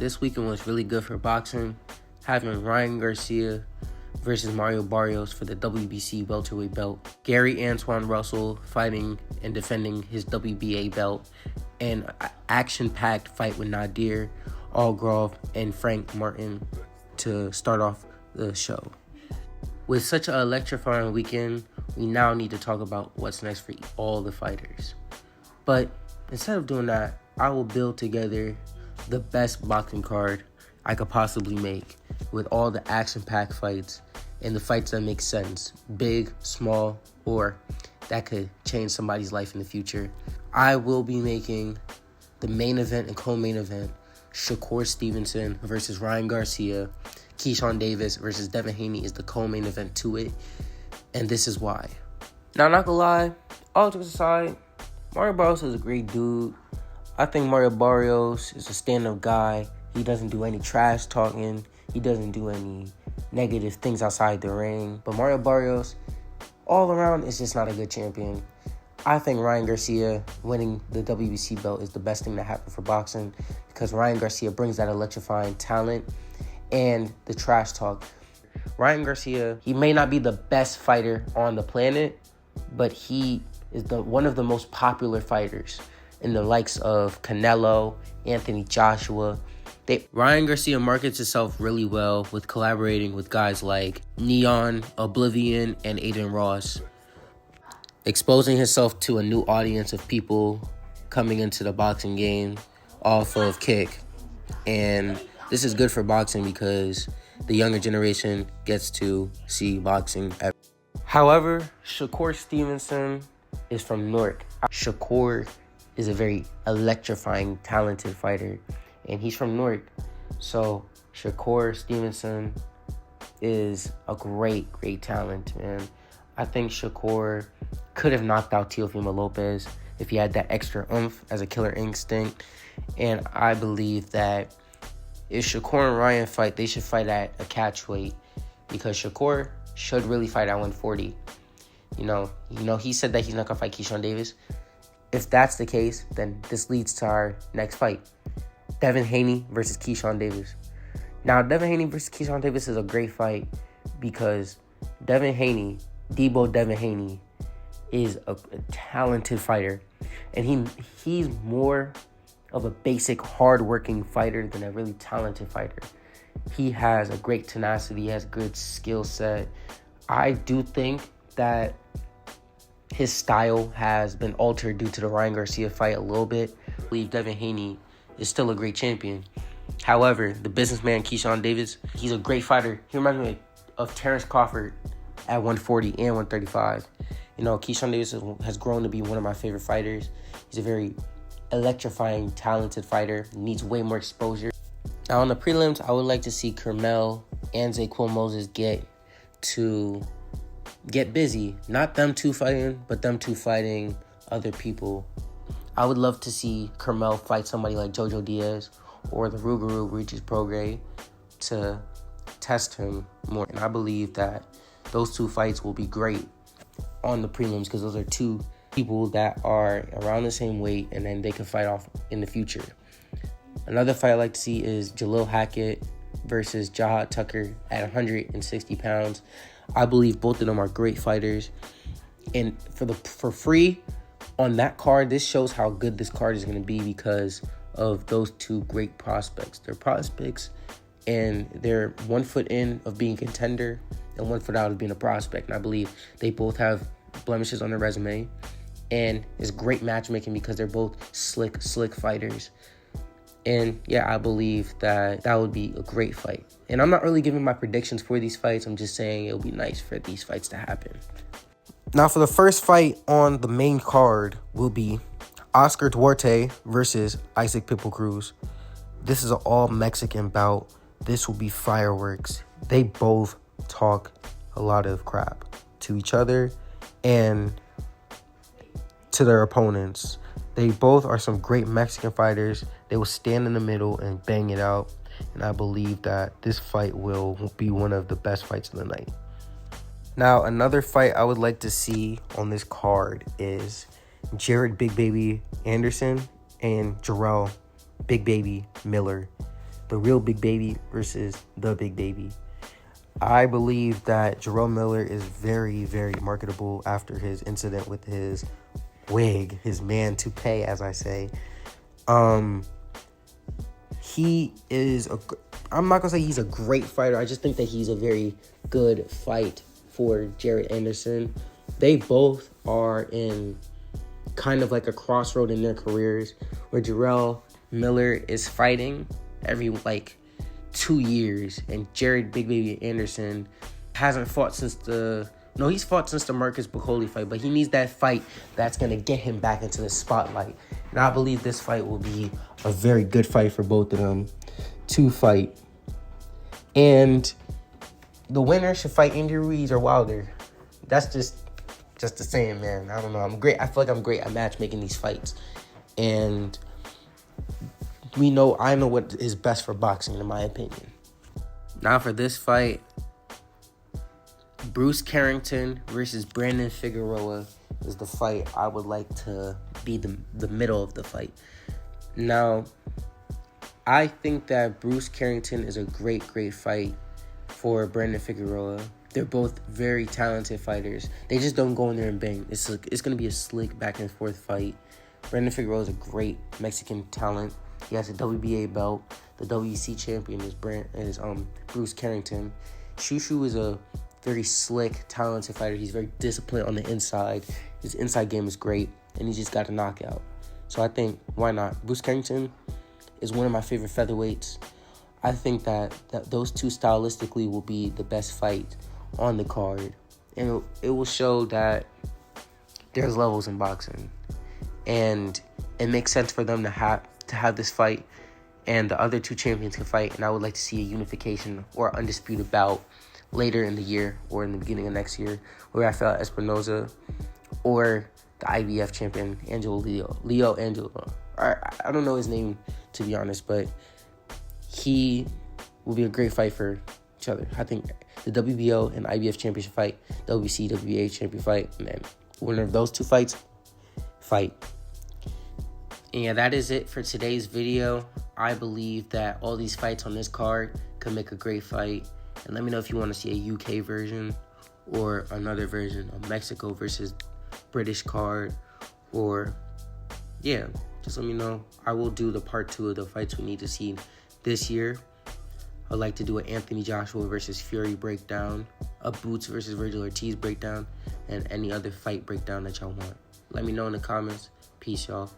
This weekend was really good for boxing, having Ryan Garcia versus Mario Barrios for the WBC welterweight belt, Gary Antoine Russell fighting and defending his WBA belt, and an action-packed fight with Nadir Algrove and Frank Martin to start off the show. With such an electrifying weekend, we now need to talk about what's next for all the fighters. But instead of doing that, I will build together the best boxing card I could possibly make with all the action-packed fights and the fights that make sense, big, small, or that could change somebody's life in the future. I will be making the main event and co-main event, Shakur Stevenson versus Ryan Garcia. Keyshawn Davis versus Devin Haney is the co-main event to it, and this is why. Now, not gonna lie, all jokes aside, Mario Barrios is a great dude. I think Mario Barrios is a stand-up guy. He doesn't do any trash talking. He doesn't do any negative things outside the ring. But Mario Barrios, all around, is just not a good champion. I think Ryan Garcia winning the WBC belt is the best thing that happened for boxing because Ryan Garcia brings that electrifying talent and the trash talk. Ryan Garcia, he may not be the best fighter on the planet, but he is one of the most popular fighters in the likes of Canelo, Anthony Joshua. Ryan Garcia markets himself really well with collaborating with guys like Neon, Oblivion, and Aiden Ross, exposing himself to a new audience of people coming into the boxing game off of Kick. And this is good for boxing because the younger generation gets to see boxing. However, Shakur Stevenson is from Newark. Shakur is a very electrifying, talented fighter, and he's from Newark. So Shakur Stevenson is a great talent, man. I think Shakur could have knocked out Teofimo Lopez if he had that extra oomph as a killer instinct. And I believe that if Shakur and Ryan fight, they should fight at a catch weight because Shakur should really fight at 140. You know, he said that he's not going to fight Keyshawn Davis. If that's the case, then this leads to our next fight. Devin Haney versus Keyshawn Davis. Now, Devin Haney versus Keyshawn Davis is a great fight because Devin Haney, Devin Haney, is a talented fighter. And he's more of a basic, hard-working fighter than a really talented fighter. He has a great tenacity. He has a good skill set. I do think that his style has been altered due to the Ryan Garcia fight a little bit. I believe Devin Haney is still a great champion. However, the businessman Keyshawn Davis, he's a great fighter. He reminds me of Terrence Crawford at 140 and 135. You know, Keyshawn Davis has grown to be one of my favorite fighters. He's a very electrifying, talented fighter. Needs way more exposure. Now, on the prelims, I would like to see Carmel and Zaquil Moses get busy. Not them two fighting, but them two fighting other people. I would love to see Carmel fight somebody like Jojo Diaz or the Rougarou Regis Prograis to test him more. And I believe that those two fights will be great on the prelims because those are two people that are around the same weight and then they can fight off in the future. Another fight I'd like to see is Jalil Hackett versus Jahad Tucker at 160 pounds. I believe both of them are great fighters. And for free on that card, this shows how good this card is going to be because of those two great prospects. They're prospects and they're 1 foot in of being a contender and 1 foot out of being a prospect. And I believe they both have blemishes on their resume. And it's great matchmaking because they're both slick fighters. And yeah, I believe that would be a great fight. And I'm not really giving my predictions for these fights. I'm just saying it'll be nice for these fights to happen. Now, for the first fight on the main card will be Oscar Duarte versus Isaac Pitbull Cruz. This is an all-Mexican bout. This will be fireworks. They both talk a lot of crap to each other and to their opponents. They both are some great Mexican fighters. They will stand in the middle and bang it out. And I believe that this fight will be one of the best fights of the night. Now, another fight I would like to see on this card is Jared Big Baby Anderson and Jarrell Big Baby Miller. the real Big Baby versus the Big Baby. I believe that Jerome Miller is very, very marketable after his incident with his wig, his man toupee, as I say. He is I'm not gonna say he's a great fighter. I just think that he's a very good fight for Jared Anderson. They both are in kind of like a crossroad in their careers where Jerome Miller is fighting every 2 years, and Jared Big Baby Anderson hasn't fought since he's fought since the Marcus Bacoli fight, but he needs that fight that's going to get him back into the spotlight. And I believe this fight will be a very good fight for both of them to fight. And the winner should fight Andy Ruiz or Wilder. That's just the saying, man. I don't know. I feel like I'm great at matchmaking these fights. And I know what is best for boxing, in my opinion. Now for this fight, Bruce Carrington versus Brandon Figueroa is the fight I would like to be the middle of the fight. Now, I think that Bruce Carrington is a great fight for Brandon Figueroa. They're both very talented fighters. They just don't go in there and bang. It's going to be a slick back and forth fight. Brandon Figueroa is a great Mexican talent. He has a WBA belt. The WEC champion is Bruce Carrington. Shushu is a very slick, talented fighter. He's very disciplined on the inside. His inside game is great, and he just got a knockout. So I think, why not? Bruce Carrington is one of my favorite featherweights. I think that those two stylistically will be the best fight on the card. And it will show that there's levels in boxing. And it makes sense for them to have this fight, and the other two champions can fight. And I would like to see a unification or undisputed bout later in the year or in the beginning of next year, where Rafael Espinoza or the IBF champion Leo Angelo. I don't know his name, to be honest, but he will be a great fight for each other. I think the WBO and IBF championship fight, WBC, WBA champion fight, and then winner of those two fight. And yeah, that is it for today's video. I believe that all these fights on this card could make a great fight. And let me know if you want to see a UK version or another version, a Mexico versus British card, or yeah, just let me know. I will do the part 2 of the fights we need to see this year. I'd like to do an Anthony Joshua versus Fury breakdown, a Boots versus Virgil Ortiz breakdown, and any other fight breakdown that y'all want. Let me know in the comments. Peace, y'all.